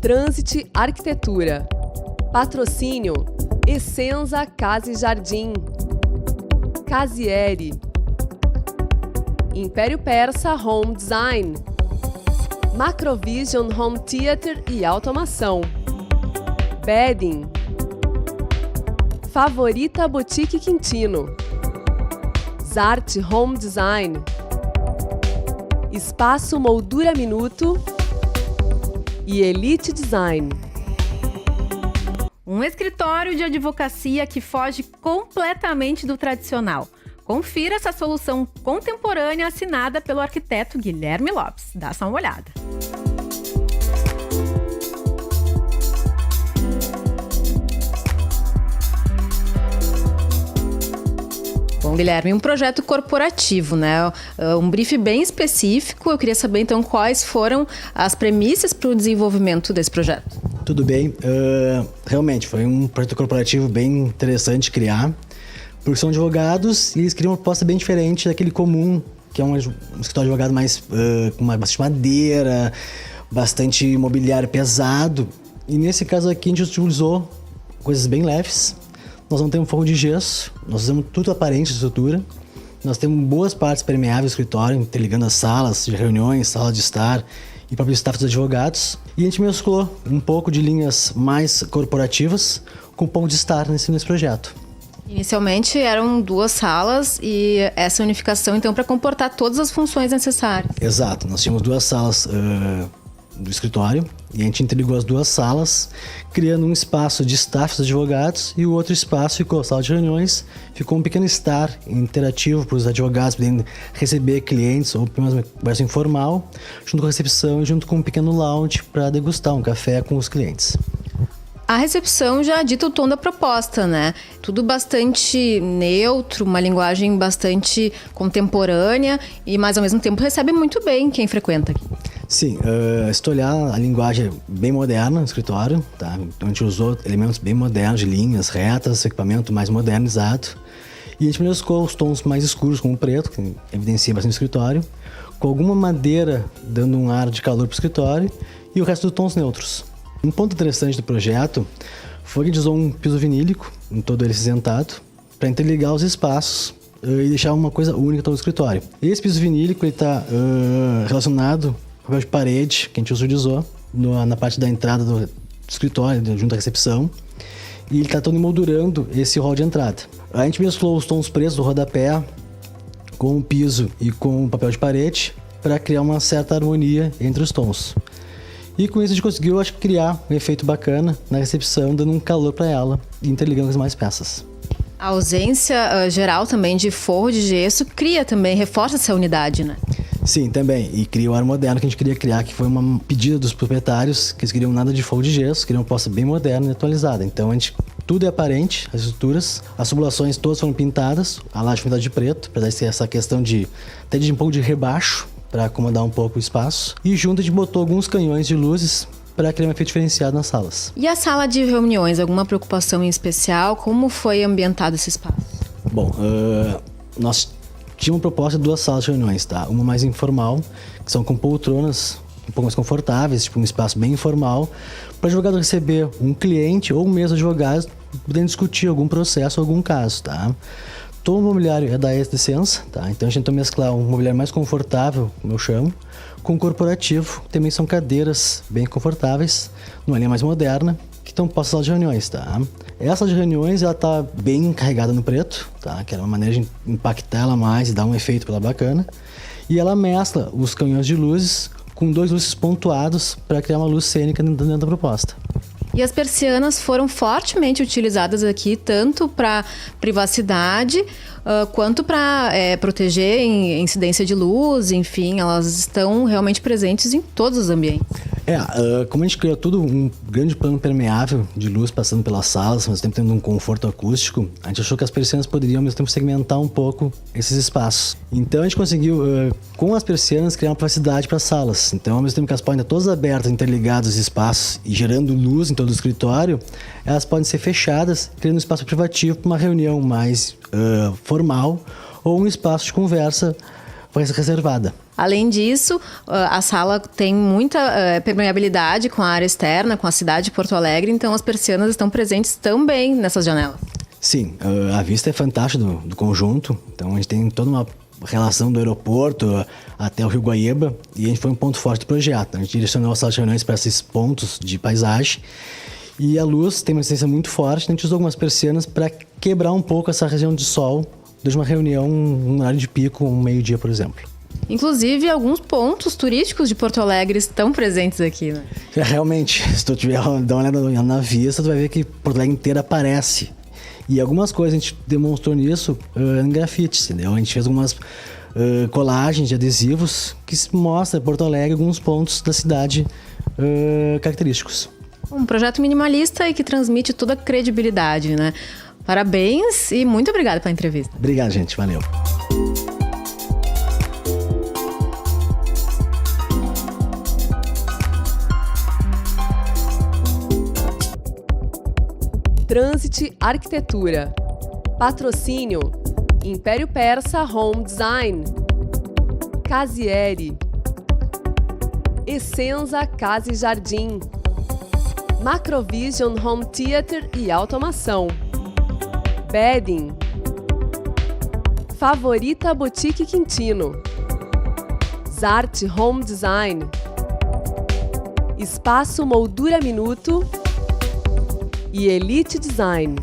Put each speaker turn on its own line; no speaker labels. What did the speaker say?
Transit Arquitetura. Patrocínio Essenza Casa e Jardim. Casieri. Império Persa Home Design. Macrovision Home Theater e Automação. Bedding. Favorita Boutique Quintino. Zart Home Design. Espaço Moldura Minuto e Elite Design.
Um escritório de advocacia que foge completamente do tradicional. Confira essa solução contemporânea assinada pelo arquiteto Guilherme Lopes. Dá só uma olhada. Bom, Guilherme, um projeto corporativo, né? Um brief bem específico. Eu queria saber, então, quais foram as premissas para o desenvolvimento desse projeto.
Tudo bem. Realmente, foi um projeto corporativo bem interessante criar, porque são advogados e eles criam uma proposta bem diferente daquele comum, que é um escritório de advogado mais com bastante madeira, bastante mobiliário pesado. E nesse caso aqui a gente utilizou coisas bem leves. Nós não temos forro de gesso, nós usamos tudo aparente de estrutura. Nós temos boas partes permeáveis do escritório, interligando as salas de reuniões, sala de estar e próprio staff dos advogados. E a gente mesclou um pouco de linhas mais corporativas com um pouco de estar nesse projeto.
Inicialmente eram 2 salas e essa unificação, então, para comportar todas as funções necessárias.
Exato, nós tínhamos 2 salas do escritório e a gente interligou as 2 salas, criando um espaço de staff dos advogados e o outro espaço ficou a sala de reuniões, ficou um pequeno estar interativo para os advogados podendo receber clientes ou pelo menos uma conversa informal, junto com a recepção e junto com um pequeno lounge para degustar um café com os clientes.
A recepção já dita o tom da proposta, né? Tudo bastante neutro, uma linguagem bastante contemporânea mas ao mesmo tempo recebe muito bem quem frequenta aqui.
Sim, se tu olhar a linguagem é bem moderna no escritório, tá? Então a gente usou elementos bem modernos de linhas retas, equipamento mais modernizado. E a gente mesclou os tons mais escuros com o preto, que evidencia bastante o escritório, com alguma madeira dando um ar de calor para o escritório e o resto dos tons neutros. Um ponto interessante do projeto foi que a gente usou um piso vinílico, em todo ele cinzentado, para interligar os espaços e deixar uma coisa única todo o escritório. Esse piso vinílico está relacionado com o papel de parede que a gente utilizou na parte da entrada do escritório, junto à recepção, e ele está todo emoldurando esse hall de entrada. A gente mesclou os tons pretos do rodapé com o piso e com o papel de parede para criar uma certa harmonia entre os tons. E com isso a gente conseguiu, acho que, criar um efeito bacana na recepção, dando um calor para ela e interligando as mais peças.
A ausência geral também de forro de gesso reforça essa unidade, né?
Sim, também. E cria o ar moderno que a gente queria criar, que foi uma pedida dos proprietários, que eles queriam nada de forro de gesso, queriam uma proposta bem moderna e atualizada. Então tudo é aparente, as estruturas, as tubulações todas foram pintadas, a laje foi pintada de preto, para dar essa questão até de um pouco de rebaixo, para acomodar um pouco o espaço. E junto a gente botou alguns canhões de luzes para criar um efeito diferenciado nas salas.
E a sala de reuniões, alguma preocupação em especial? Como foi ambientado esse espaço?
Bom, nós tínhamos uma proposta de 2 salas de reuniões, tá? Uma mais informal, que são com poltronas um pouco mais confortáveis, tipo um espaço bem informal, para o advogado receber um cliente ou mesmo advogados podendo discutir algum processo ou algum caso, tá? Todo o mobiliário é da Essenza, tá? Então a gente tentou mesclar um mobiliário mais confortável, como eu chamo, com corporativo, que também são cadeiras bem confortáveis, numa linha mais moderna, que estão postas na sala de reuniões, tá? Essa sala de reuniões, ela tá bem carregada no preto, tá? Que era uma maneira de impactar ela mais e dar um efeito pra ela bacana. E ela mescla os canhões de luzes com 2 luzes pontuados para criar uma luz cênica dentro da proposta.
E as persianas foram fortemente utilizadas aqui, tanto para privacidade, quanto para proteger incidência de luz, enfim, elas estão realmente presentes em todos os ambientes.
Como a gente criou tudo um grande plano permeável de luz passando pelas salas, mas ao mesmo tempo tendo um conforto acústico, a gente achou que as persianas poderiam ao mesmo tempo segmentar um pouco esses espaços. Então a gente conseguiu, com as persianas, criar uma privacidade para as salas. Então ao mesmo tempo que elas podem estar todas abertas, interligadas os espaços e gerando luz em todo o escritório, elas podem ser fechadas, criando um espaço privativo para uma reunião mais formal ou um espaço de conversa reservada.
Além disso, a sala tem muita permeabilidade com a área externa, com a cidade de Porto Alegre, então as persianas estão presentes também nessas janelas.
Sim, a vista é fantástica do conjunto, então a gente tem toda uma relação do aeroporto até o Rio Guaíba, e a gente foi um ponto forte do projeto. A gente direcionou a sala de reuniões para esses pontos de paisagem, e a luz tem uma resistência muito forte, a gente usou algumas persianas para quebrar um pouco essa região de sol desde uma reunião, um horário de pico, um meio-dia, por exemplo.
Inclusive, alguns pontos turísticos de Porto Alegre estão presentes aqui, né?
Realmente, se tu tiver dar uma olhada na vista, tu vai ver que Porto Alegre inteira aparece. E algumas coisas a gente demonstrou nisso em grafites, entendeu? A gente fez algumas colagens de adesivos que mostram Porto Alegre alguns pontos da cidade característicos.
Um projeto minimalista e que transmite toda a credibilidade, né? Parabéns e muito obrigada pela entrevista.
Obrigado, gente. Valeu.
Transit Arquitetura. Patrocínio: Império Persa Home Design. Casieri. Essenza Casa e Jardim. Macrovision Home Theater e Automação. Bedding. Favorita Boutique Quintino. Zart Home Design. Espaço Moldura Minuto e Elite Design.